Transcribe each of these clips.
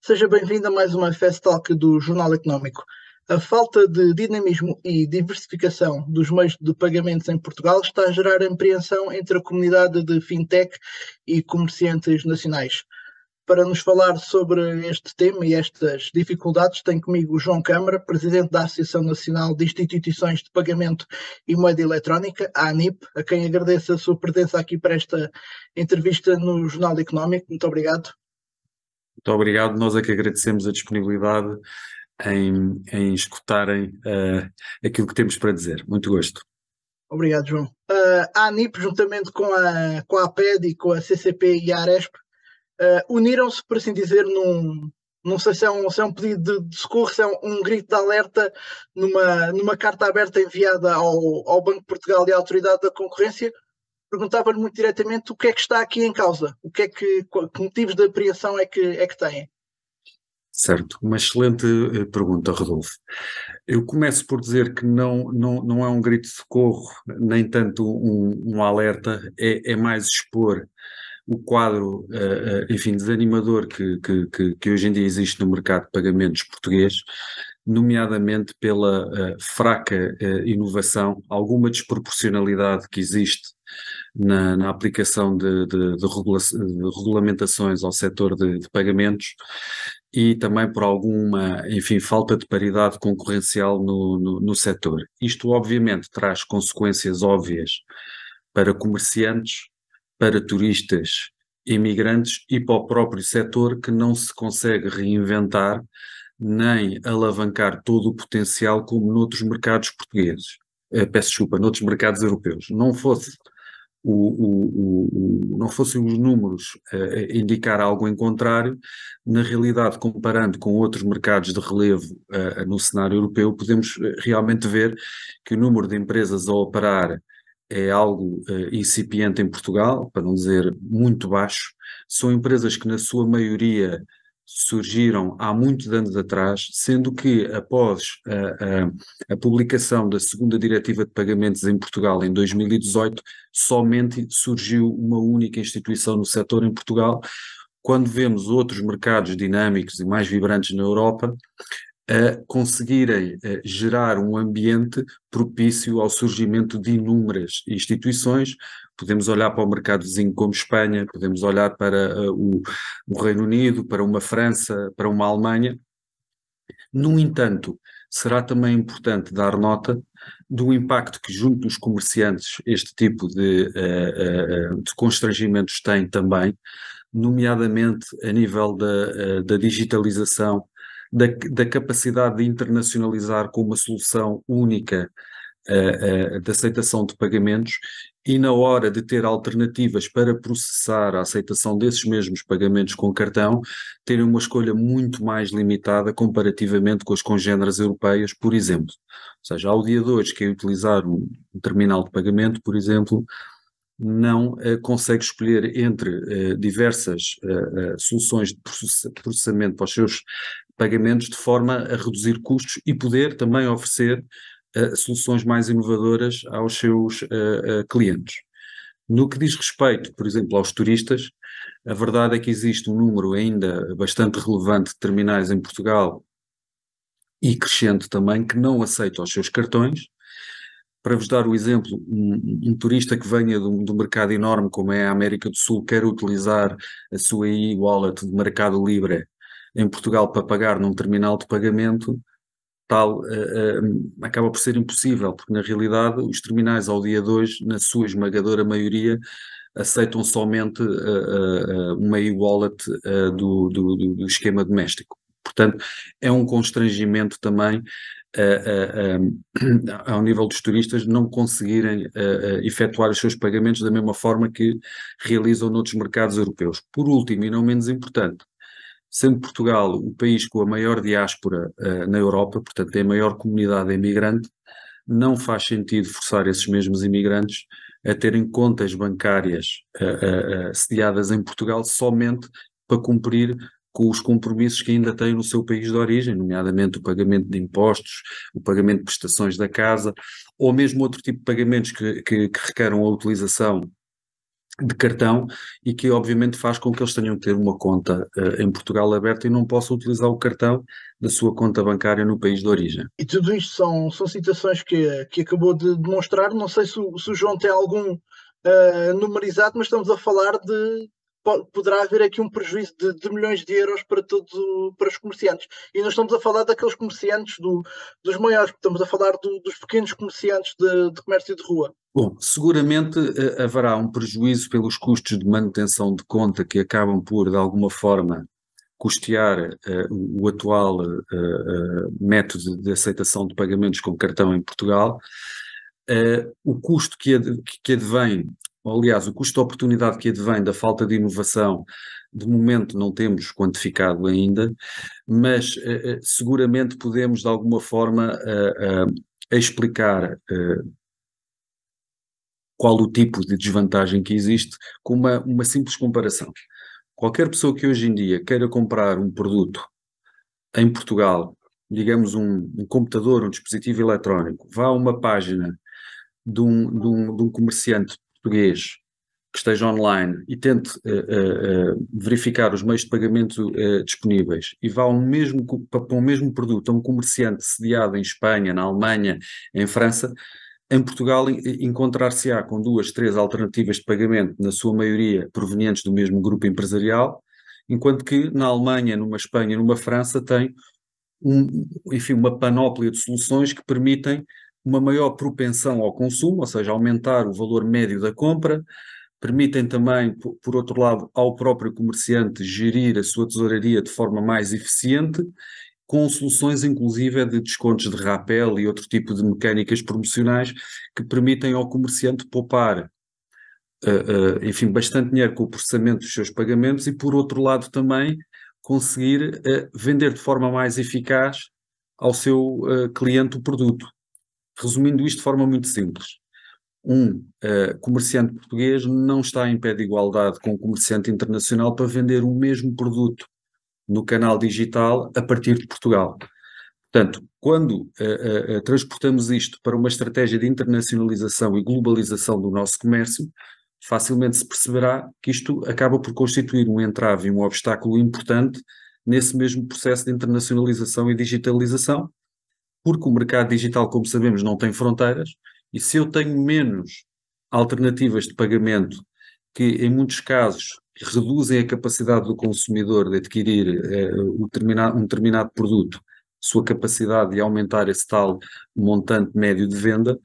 Seja bem-vindo a mais uma Fast Talk do Jornal Económico. A falta de dinamismo e diversificação dos meios de pagamentos em Portugal está a gerar apreensão entre a comunidade de fintech e comerciantes nacionais. Para nos falar sobre este tema e estas dificuldades, tenho comigo o João Câmara, presidente da Associação Nacional de Instituições de Pagamento e Moeda Eletrónica, a ANIP, a quem agradeço a sua presença aqui para esta entrevista no Jornal Económico. Muito obrigado. Muito obrigado, nós é que agradecemos a disponibilidade em escutarem aquilo que temos para dizer. Muito gosto. Obrigado, João. A ANIP, juntamente com a APED e com a CCP e a Aresp, uniram-se, por assim dizer, não sei se é um pedido de socorro, se é um grito de alerta numa carta aberta enviada ao Banco de Portugal e à Autoridade da Concorrência. Perguntava-lhe muito diretamente o que é que está aqui em causa, que motivos de apreensão é que têm. Certo, uma excelente pergunta, Rodolfo. Eu começo por dizer que não é um grito de socorro, nem tanto um alerta, é mais expor o quadro, enfim, desanimador que hoje em dia existe no mercado de pagamentos português, nomeadamente pela fraca inovação, alguma desproporcionalidade que existe na aplicação de regulamentações ao setor de pagamentos e também por alguma, enfim, falta de paridade concorrencial no setor. Isto, obviamente, traz consequências óbvias para comerciantes, para turistas, imigrantes e para o próprio setor que não se consegue reinventar nem alavancar todo o potencial como noutros mercados portugueses. Peço desculpa, noutros mercados europeus. Não fossem os números indicar algo em contrário, na realidade, comparando com outros mercados de relevo no cenário europeu, podemos realmente ver que o número de empresas a operar é algo incipiente em Portugal, para não dizer muito baixo. São empresas que, na sua maioria, surgiram há muitos anos atrás, sendo que após a publicação da segunda Diretiva de Pagamentos em Portugal em 2018, somente surgiu uma única instituição no setor em Portugal, quando vemos outros mercados dinâmicos e mais vibrantes na Europa a conseguirem gerar um ambiente propício ao surgimento de inúmeras instituições. Podemos olhar para o mercado vizinho como Espanha, podemos olhar para o Reino Unido, para uma França, para uma Alemanha. No entanto, será também importante dar nota do impacto que junto dos comerciantes este tipo de constrangimentos tem também, nomeadamente a nível da digitalização, da capacidade de internacionalizar com uma solução única de aceitação de pagamentos e na hora de ter alternativas para processar a aceitação desses mesmos pagamentos com cartão, terem uma escolha muito mais limitada comparativamente com as congêneres europeias, por exemplo. Ou seja, ao dia de hoje, quem utilizar um terminal de pagamento, por exemplo, não consegue escolher entre diversas soluções de processamento para os seus pagamentos de forma a reduzir custos e poder também oferecer soluções mais inovadoras aos seus clientes. No que diz respeito, por exemplo, aos turistas, a verdade é que existe um número ainda bastante relevante de terminais em Portugal e crescente também que não aceitam os seus cartões. Para vos dar o exemplo, um turista que venha de um mercado enorme como é a América do Sul, quer utilizar a sua e-wallet de Mercado Livre em Portugal para pagar num terminal de pagamento, tal acaba por ser impossível, porque na realidade os terminais ao dia de hoje, na sua esmagadora maioria, aceitam somente uma e-wallet do esquema doméstico. Portanto, é um constrangimento também ao nível dos turistas não conseguirem efetuar os seus pagamentos da mesma forma que realizam noutros mercados europeus. Por último, e não menos importante, sendo Portugal o país com a maior diáspora na Europa, portanto tem a maior comunidade imigrante, não faz sentido forçar esses mesmos imigrantes a terem contas bancárias sediadas em Portugal somente para cumprir com os compromissos que ainda têm no seu país de origem, nomeadamente o pagamento de impostos, o pagamento de prestações da casa, ou mesmo outro tipo de pagamentos que requeram a utilização de cartão e que obviamente faz com que eles tenham que ter uma conta em Portugal aberta e não possam utilizar o cartão da sua conta bancária no país de origem. E tudo isto são situações que acabou de demonstrar. Não sei se o João tem algum numerizado, mas estamos a falar de. Poderá haver aqui um prejuízo de milhões de euros para os comerciantes. E não estamos a falar daqueles comerciantes dos maiores, estamos a falar dos pequenos comerciantes de comércio de rua. Bom, seguramente haverá um prejuízo pelos custos de manutenção de conta que acabam por, de alguma forma, custear o atual método de aceitação de pagamentos com cartão em Portugal. O custo que advém, ou, aliás, o custo de oportunidade que advém da falta de inovação, de momento não temos quantificado ainda, mas seguramente podemos, de alguma forma, explicar qual o tipo de desvantagem que existe com uma simples comparação. Qualquer pessoa que hoje em dia queira comprar um produto em Portugal, digamos um computador, um dispositivo eletrónico, vá a uma página de um comerciante português que esteja online e tente verificar os meios de pagamento disponíveis e vá para o mesmo produto a um comerciante sediado em Espanha, na Alemanha, em França, em Portugal encontrar-se-á com 2, 3 alternativas de pagamento, na sua maioria provenientes do mesmo grupo empresarial, enquanto que na Alemanha, numa Espanha, numa França tem enfim, uma panóplia de soluções que permitem uma maior propensão ao consumo, ou seja, aumentar o valor médio da compra, permitem também, por outro lado, ao próprio comerciante gerir a sua tesouraria de forma mais eficiente, com soluções inclusive de descontos de rapel e outro tipo de mecânicas promocionais que permitem ao comerciante poupar, enfim, bastante dinheiro com o processamento dos seus pagamentos e, por outro lado, também conseguir vender de forma mais eficaz ao seu cliente o produto. Resumindo isto de forma muito simples, um comerciante português não está em pé de igualdade com um comerciante internacional para vender o mesmo produto no canal digital a partir de Portugal. Portanto, quando transportamos isto para uma estratégia de internacionalização e globalização do nosso comércio, facilmente se perceberá que isto acaba por constituir um entrave e um obstáculo importante nesse mesmo processo de internacionalização e digitalização, porque o mercado digital, como sabemos, não tem fronteiras, e se eu tenho menos alternativas de pagamento que, em muitos casos, reduzem a capacidade do consumidor de adquirir um determinado produto, sua capacidade de aumentar esse tal montante médio de venda,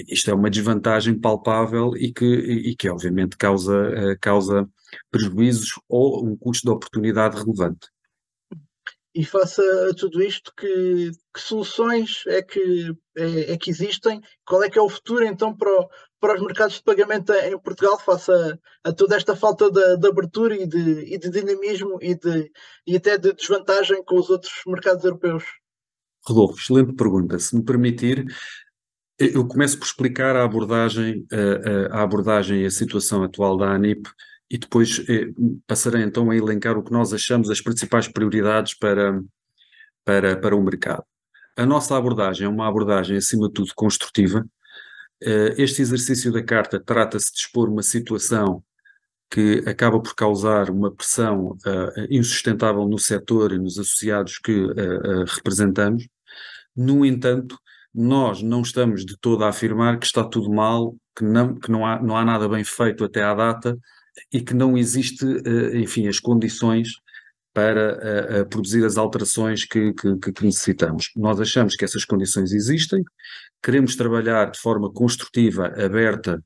isto é uma desvantagem palpável e que obviamente causa prejuízos ou um custo de oportunidade relevante. E face a tudo isto, que soluções é que existem? Qual é que é o futuro então para os mercados de pagamento em Portugal face a toda esta falta de abertura e de dinamismo e até de desvantagem com os outros mercados europeus? Rodolfo, excelente pergunta. Se me permitir, eu começo por explicar a abordagem e a situação atual da ANIP e depois passarei então a elencar o que nós achamos as principais prioridades para o mercado. A nossa abordagem é uma abordagem, acima de tudo, construtiva. Este exercício da carta trata-se de expor uma situação que acaba por causar uma pressão insustentável no setor e nos associados que representamos. No entanto, nós não estamos de todo a afirmar que está tudo mal, que não há nada bem feito até à data e que não existe, enfim, as condições para produzir as alterações que necessitamos. Nós achamos que essas condições existem, queremos trabalhar de forma construtiva, aberta,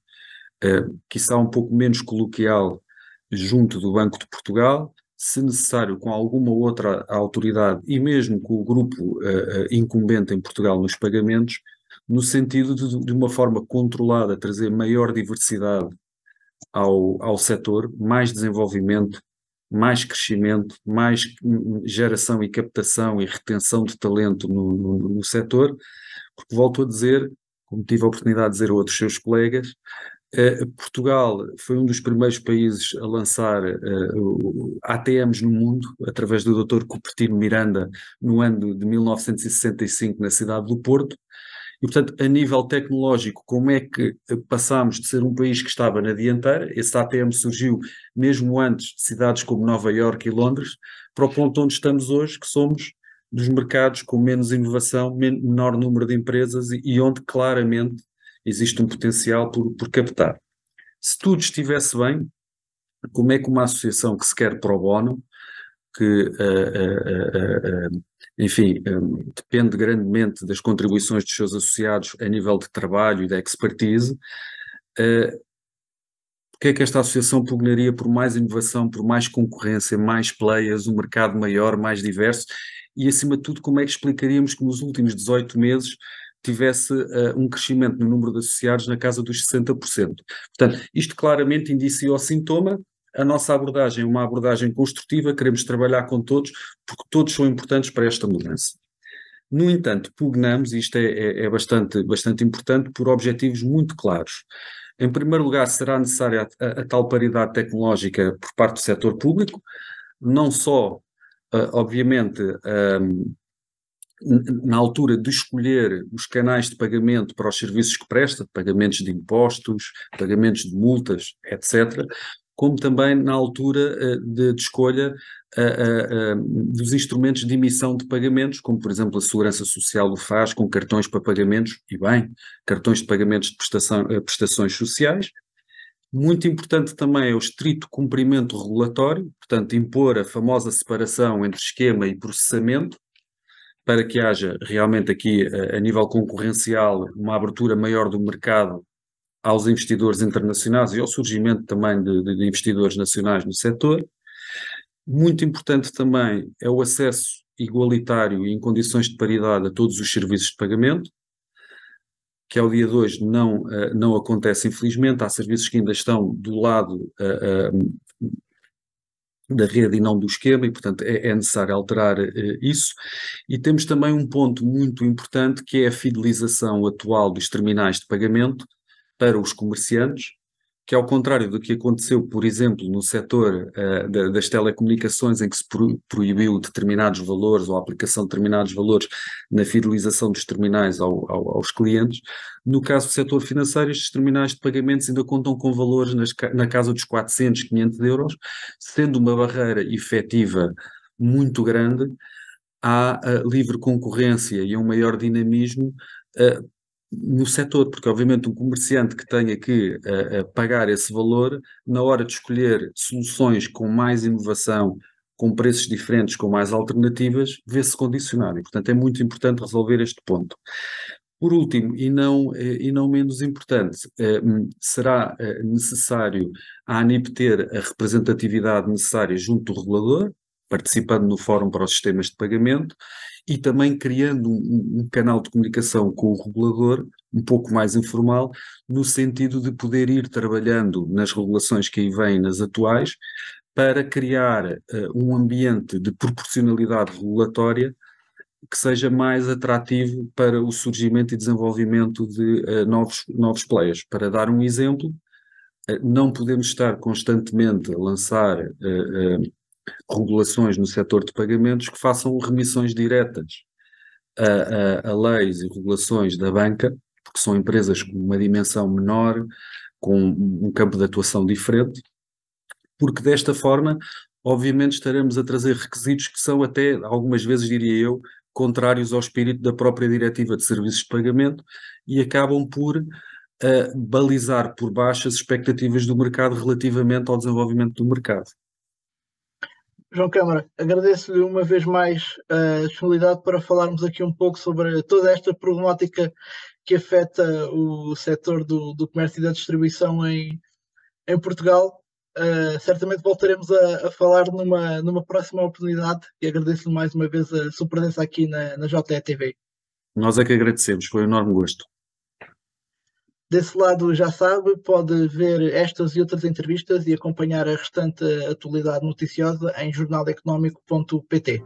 quiçá um pouco menos coloquial, junto do Banco de Portugal, se necessário com alguma outra autoridade e mesmo com o grupo incumbente em Portugal nos pagamentos, no sentido de uma forma controlada trazer maior diversidade ao setor, mais desenvolvimento, mais crescimento, mais geração e captação e retenção de talento no setor, porque volto a dizer, como tive a oportunidade de dizer a outros seus colegas, Portugal foi um dos primeiros países a lançar ATMs no mundo, através do Dr. Cupertino Miranda, no ano de 1965, na cidade do Porto, E, portanto, a nível tecnológico, como é que passámos de ser um país que estava na dianteira, esse ATM surgiu mesmo antes de cidades como Nova Iorque e Londres, para o ponto onde estamos hoje, que somos dos mercados com menos inovação, menor número de empresas e onde claramente existe um potencial por captar. Se tudo estivesse bem, como é que uma associação que se quer pro bono, que, enfim, depende grandemente das contribuições dos seus associados a nível de trabalho e de expertise, porque é que esta associação pugnaria por mais inovação, por mais concorrência, mais players, um mercado maior, mais diverso, e acima de tudo, como é que explicaríamos que nos últimos 18 meses tivesse um crescimento no número de associados na casa dos 60%. Portanto, isto claramente indicia o sintoma. A nossa abordagem é uma abordagem construtiva, queremos trabalhar com todos, porque todos são importantes para esta mudança. No entanto, pugnamos, e isto é bastante importante, por objetivos muito claros. Em primeiro lugar, será necessária a tal paridade tecnológica por parte do setor público, não só, obviamente, na altura de escolher os canais de pagamento para os serviços que presta, pagamentos de impostos, pagamentos de multas, etc., como também na altura de escolha dos instrumentos de emissão de pagamentos, como por exemplo a Segurança Social o faz com cartões para pagamentos, e bem, cartões de pagamentos de prestações sociais. Muito importante também é o estrito cumprimento regulatório, portanto impor a famosa separação entre esquema e processamento, para que haja realmente aqui, a nível concorrencial, uma abertura maior do mercado aos investidores internacionais e ao surgimento também de investidores nacionais no setor. Muito importante também é o acesso igualitário e em condições de paridade a todos os serviços de pagamento, que ao dia de hoje não acontece, infelizmente. Há serviços que ainda estão do lado da rede e não do esquema, e portanto é necessário alterar isso. E temos também um ponto muito importante, que é a fidelização atual dos terminais de pagamento para os comerciantes, que ao contrário do que aconteceu, por exemplo, no setor das telecomunicações, em que se proibiu determinados valores ou a aplicação de determinados valores na fidelização dos terminais aos clientes, no caso do setor financeiro, estes terminais de pagamentos ainda contam com valores na casa dos 400, 500 euros, sendo uma barreira efetiva muito grande. Há livre concorrência e um maior dinamismo no setor, porque obviamente um comerciante que tenha que pagar esse valor, na hora de escolher soluções com mais inovação, com preços diferentes, com mais alternativas, vê-se condicionado, e portanto é muito importante resolver este ponto. Por último, e não menos importante, será necessário a ANIP ter a representatividade necessária junto do regulador, participando no Fórum para os Sistemas de Pagamento, e também criando um canal de comunicação com o regulador, um pouco mais informal, no sentido de poder ir trabalhando nas regulações que aí vêm, nas atuais, para criar um ambiente de proporcionalidade regulatória que seja mais atrativo para o surgimento e desenvolvimento de novos players. Para dar um exemplo, não podemos estar constantemente a lançar regulações no setor de pagamentos que façam remissões diretas a leis e regulações da banca, porque são empresas com uma dimensão menor, com um campo de atuação diferente, porque desta forma, obviamente, estaremos a trazer requisitos que são até, algumas vezes, diria eu, contrários ao espírito da própria Diretiva de Serviços de Pagamento, e acabam por balizar por baixo as expectativas do mercado relativamente ao desenvolvimento do mercado. João Câmara, agradeço-lhe uma vez mais a disponibilidade para falarmos aqui um pouco sobre toda esta problemática que afeta o setor do comércio e da distribuição em Portugal. Certamente voltaremos a falar numa próxima oportunidade, e agradeço-lhe mais uma vez a sua presença aqui na JETV. Nós é que agradecemos, foi um enorme gosto. Desse lado, já sabe, pode ver estas e outras entrevistas e acompanhar a restante atualidade noticiosa em jornaleconómico.pt.